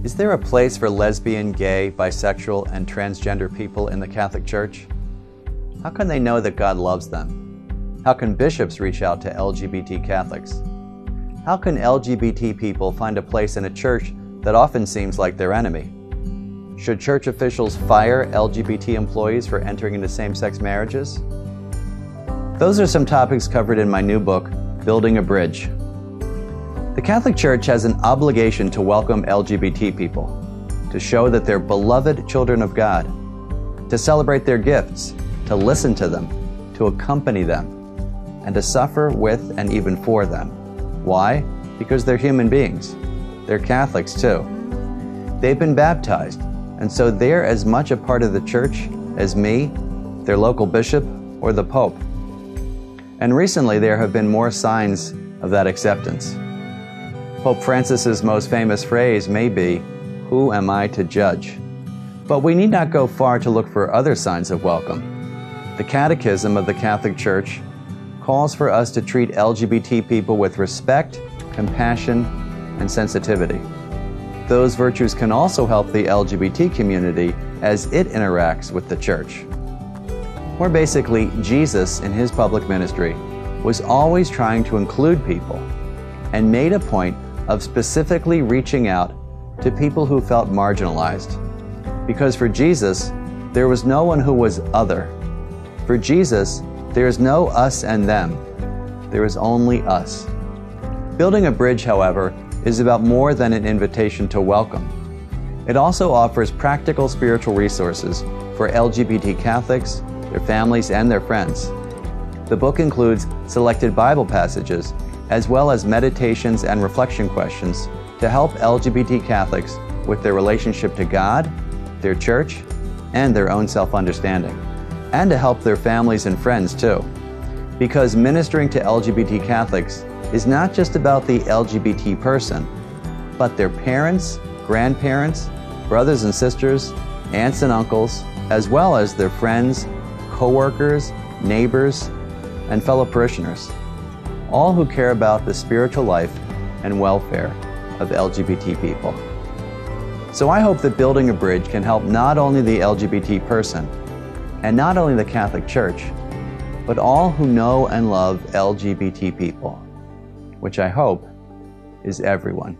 Is there a place for lesbian, gay, bisexual, and transgender people in the Catholic Church? How can they know that God loves them? How can bishops reach out to LGBT Catholics? How can LGBT people find a place in a church that often seems like their enemy? Should church officials fire LGBT employees for entering into same-sex marriages? Those are some topics covered in my new book, Building a Bridge. The Catholic Church has an obligation to welcome LGBT people, to show that they're beloved children of God, to celebrate their gifts, to listen to them, to accompany them, and to suffer with and even for them. Why? Because they're human beings. They're Catholics too. They've been baptized, and so they're as much a part of the church as me, their local bishop, or the Pope. And recently there have been more signs of that acceptance. Pope Francis's most famous phrase may be, "Who am I to judge?" But we need not go far to look for other signs of welcome. The Catechism of the Catholic Church calls for us to treat LGBT people with respect, compassion, and sensitivity. Those virtues can also help the LGBT community as it interacts with the Church. More basically, Jesus, in his public ministry, was always trying to include people and made a point of specifically reaching out to people who felt marginalized. Because for Jesus, there was no one who was other. For Jesus, there is no us and them. There is only us. Building a bridge, however, is about more than an invitation to welcome. It also offers practical spiritual resources for LGBT Catholics, their families, and their friends. The book includes selected Bible passages, as well as meditations and reflection questions to help LGBT Catholics with their relationship to God, their church, and their own self-understanding, and to help their families and friends too. Because ministering to LGBT Catholics is not just about the LGBT person, but their parents, grandparents, brothers and sisters, aunts and uncles, as well as their friends, co-workers, neighbors, and fellow parishioners, all who care about the spiritual life and welfare of LGBT people. So I hope that Building a Bridge can help not only the LGBT person, and not only the Catholic Church, but all who know and love LGBT people, which I hope is everyone.